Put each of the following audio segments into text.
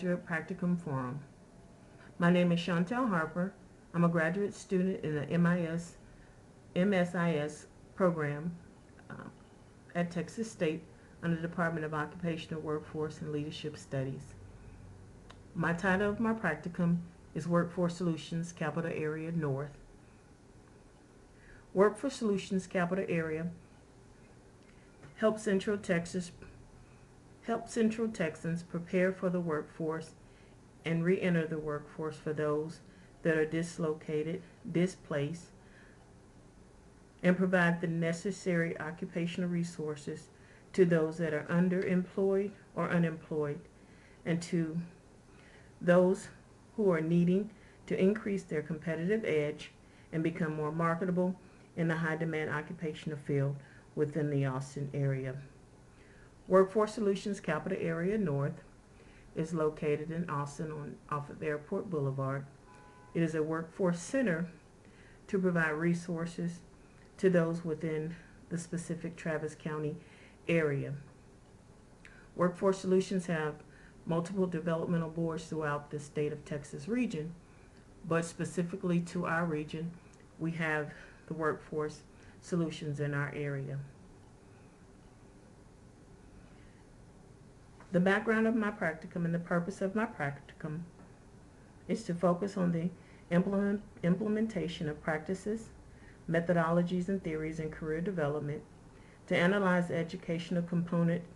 Graduate Practicum Forum. My name is Shantelle Harper. I'm a graduate student in the MSIS program at Texas State under the Department of Occupational Workforce and Leadership Studies. My title of my practicum is Workforce Solutions Capital Area North. Workforce Solutions Capital Area helps Central Texans prepare for the workforce and re-enter the workforce for those that are dislocated, displaced, and provide the necessary occupational resources to those that are underemployed or unemployed, and to those who are needing to increase their competitive edge and become more marketable in the high-demand occupational field within the Austin area. Workforce Solutions Capital Area North is located in Austin off of Airport Boulevard. It is a workforce center to provide resources to those within the specific Travis County area. Workforce Solutions have multiple developmental boards throughout the state of Texas region, but specifically to our region, we have the Workforce Solutions in our area. The background of my practicum and the purpose of my practicum is to focus on the implementation of practices, methodologies, and theories in career development, to analyze educational components,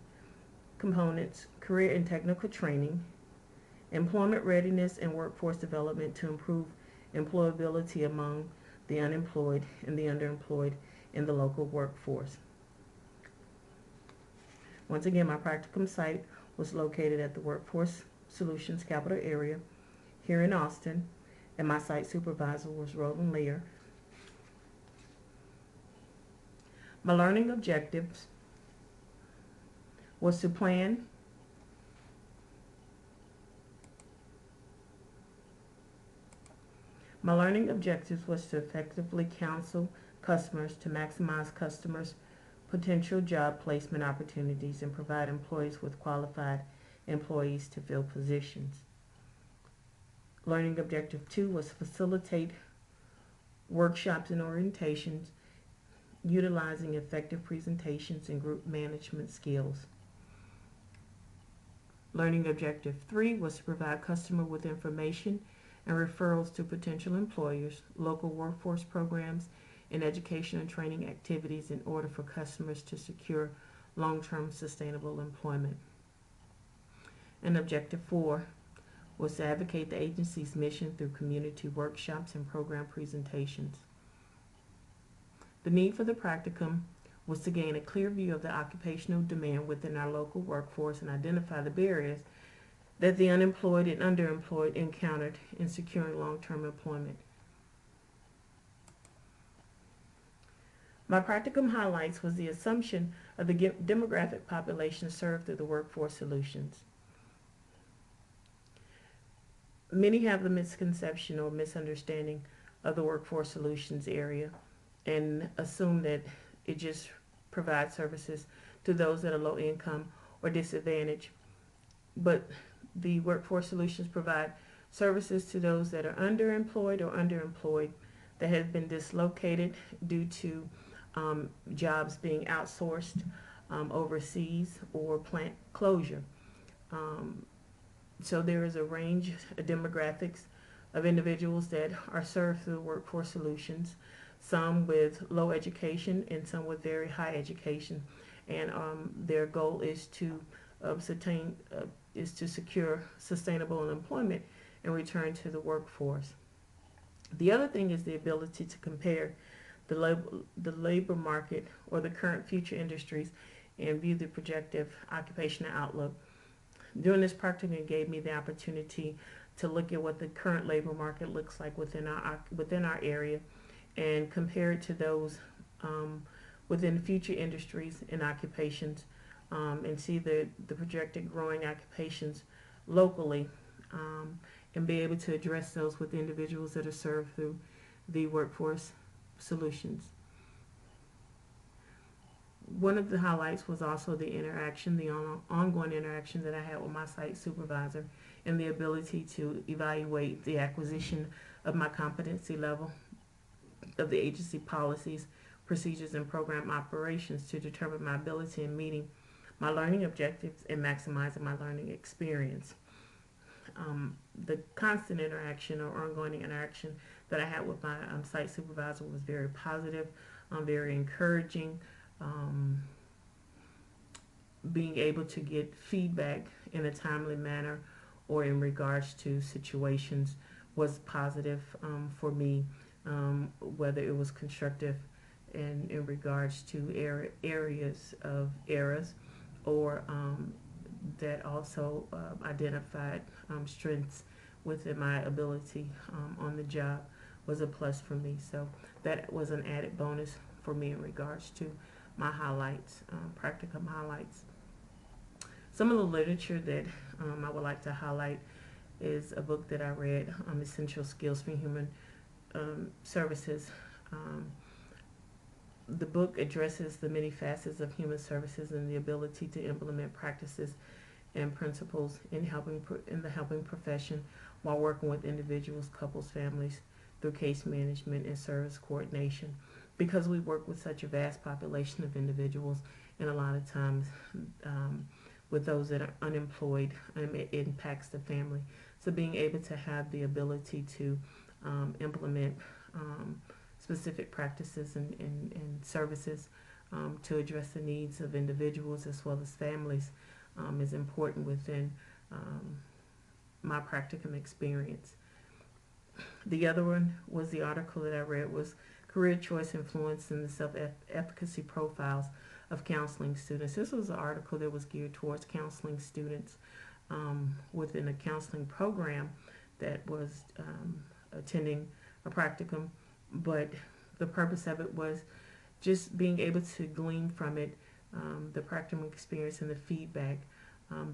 career and technical training, employment readiness, and workforce development to improve employability among the unemployed and the underemployed in the local workforce. Once again, my practicum site was located at the Workforce Solutions Capital Area here in Austin, and my site supervisor was Roland Lear. My learning objectives was to plan effectively counsel customers to maximize customers' potential job placement opportunities and provide employees with qualified employees to fill positions. Learning objective 2 was facilitate workshops and orientations utilizing effective presentations and group management skills. Learning objective 3 was to provide customer with information and referrals to potential employers, local workforce programs, and education and training activities in order for customers to secure long-term sustainable employment. And objective 4 was to advocate the agency's mission through community workshops and program presentations. The need for the practicum was to gain a clear view of the occupational demand within our local workforce and identify the barriers that the unemployed and underemployed encountered in securing long-term employment. My practicum highlights was the assumption of the demographic population served through the Workforce Solutions. Many have the misconception or misunderstanding of the Workforce Solutions area and assume that it just provides services to those that are low income or disadvantaged. But the Workforce Solutions provide services to those that are underemployed or underemployed that have been dislocated due to jobs being outsourced overseas or plant closure. So there is a range of demographics of individuals that are served through Workforce Solutions, some with low education and some with very high education, and their goal is to secure sustainable employment and return to the workforce. The other thing is the ability to compare the labor market or the current future industries and view the projected occupational outlook. Doing this practicum gave me the opportunity to look at what the current labor market looks like within our area and compare it to those within future industries and occupations, and see the projected growing occupations locally, and be able to address those with individuals that are served through the Workforce Solutions. One of the highlights was also the ongoing interaction that I had with my site supervisor and the ability to evaluate the acquisition of my competency level of the agency policies, procedures, and program operations to determine my ability in meeting my learning objectives and maximizing my learning experience. The constant interaction or ongoing interaction that I had with my site supervisor was very positive, very encouraging. Um, Being able to get feedback in a timely manner or in regards to situations was positive for me, whether it was constructive in regards to areas of errors or that also identified strengths within my ability on the job was a plus for me. So that was an added bonus for me in regards to my highlights, practicum highlights. Some of the literature that I would like to highlight is a book that I read, Essential Skills for Human Services. The book addresses the many facets of human services and the ability to implement practices and principles in the helping profession while working with individuals, couples, families through case management and service coordination. Because we work with such a vast population of individuals, and a lot of times with those that are unemployed, it impacts the family. So being able to have the ability to implement specific practices and services to address the needs of individuals as well as families is important within my practicum experience. The other one was the article that I read was Career Choice Influence and the Self-Efficacy Profiles of Counseling Students. This was an article that was geared towards counseling students within a counseling program that was attending a practicum, but the purpose of it was just being able to glean from it the practicum experience and the feedback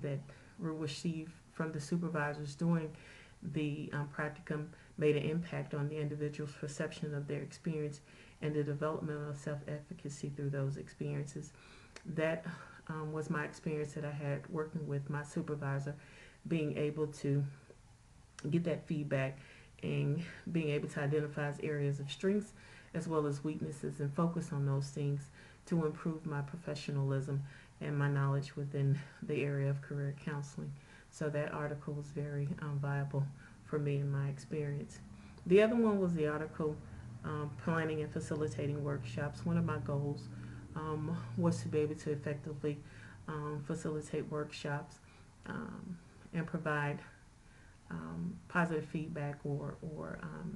that were received from the supervisors during the practicum made an impact on the individual's perception of their experience and the development of self-efficacy through those experiences. That was my experience that I had working with my supervisor, being able to get that feedback and being able to identify areas of strengths as well as weaknesses and focus on those things to improve my professionalism and my knowledge within the area of career counseling. So that article was very viable for me in my experience. The other one was the article Planning and Facilitating Workshops. One of my goals was to be able to effectively facilitate workshops and provide positive feedback or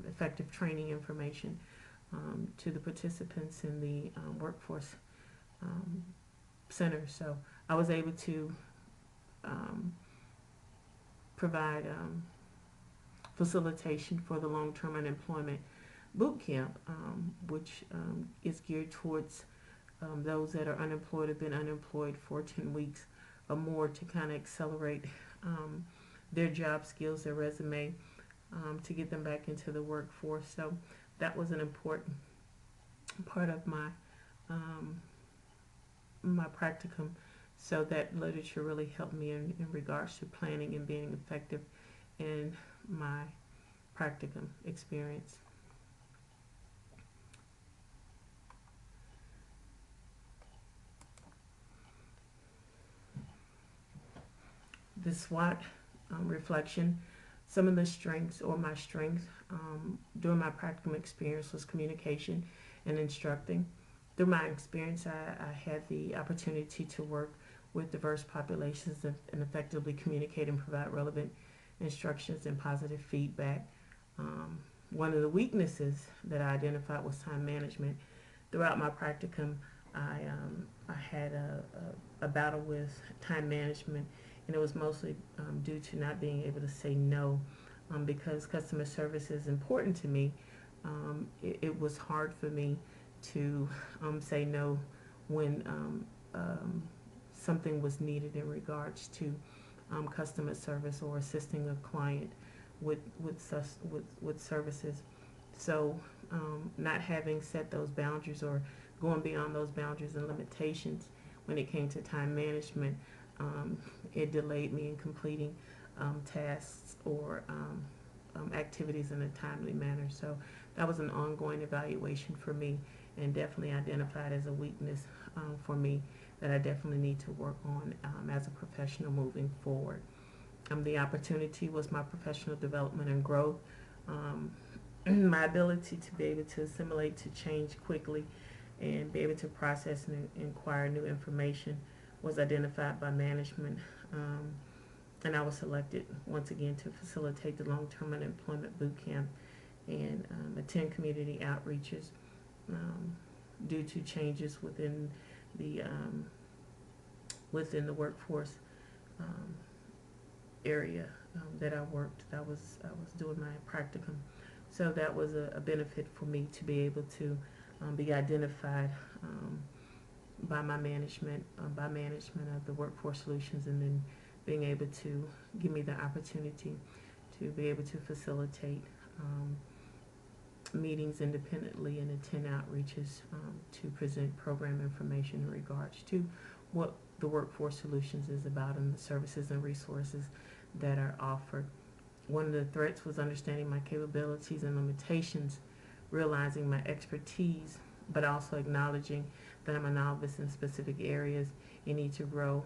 effective training information to the participants in the workforce center. So I was able to provide facilitation for the long-term unemployment boot camp, which is geared towards those that are unemployed, have been unemployed for 10 weeks or more, to kind of accelerate their job skills, their resume, to get them back into the workforce. So that was an important part of my my practicum. So that literature really helped me in regards to planning and being effective in my practicum experience. The SWOT reflection. Some of the strengths or my strength during my practicum experience was communication and instructing. Through my experience, I had the opportunity to work with diverse populations and effectively communicate and provide relevant instructions and positive feedback. One of the weaknesses that I identified was time management. Throughout my practicum, I had a battle with time management, and it was mostly due to not being able to say no. Because customer service is important to me, it was hard for me to say no when something was needed in regards to customer service or assisting a client with services. So not having set those boundaries or going beyond those boundaries and limitations when it came to time management, it delayed me in completing tasks or activities in a timely manner. So that was an ongoing evaluation for me, and definitely identified as a weakness for me that I definitely need to work on as a professional moving forward. The opportunity was my professional development and growth. Um, my ability to be able to assimilate to change quickly and be able to process and acquire new information was identified by management. And I was selected once again to facilitate the long-term unemployment boot camp and attend community outreaches due to changes the within the workforce um, area that I worked. I was doing my practicum, so that was a benefit for me to be able to be identified by my management, by management of the Workforce Solutions, and then being able to give me the opportunity to be able to facilitate meetings independently and attend outreaches to present program information in regards to what the Workforce Solutions is about and the services and resources that are offered. One of the threats was understanding my capabilities and limitations, realizing my expertise, but also acknowledging that I'm a novice in specific areas and need to grow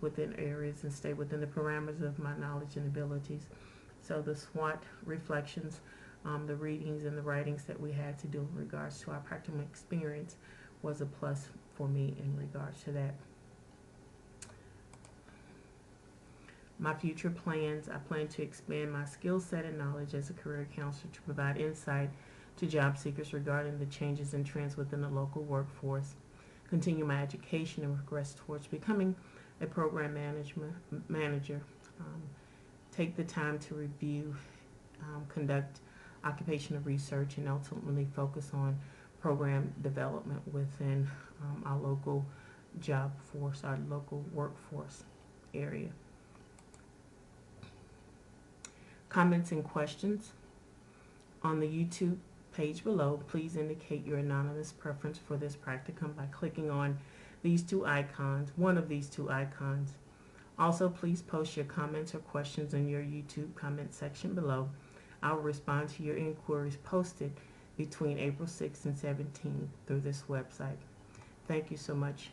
within areas and stay within the parameters of my knowledge and abilities. So the SWOT reflections, the readings and the writings that we had to do in regards to our practical experience was a plus for me in regards to that. My future plans, I plan to expand my skill set and knowledge as a career counselor to provide insight to job seekers regarding the changes and trends within the local workforce, continue my education and progress towards becoming a program manager, take the time to review, conduct occupational research, and ultimately focus on program development within our local job force, our local workforce area. Comments and questions on the YouTube page below. Please indicate your anonymous preference for this practicum by clicking on these two icons, one of these two icons. Also, please post your comments or questions in your YouTube comment section below. I will respond to your inquiries posted between April 6th and 17th through this website. Thank you so much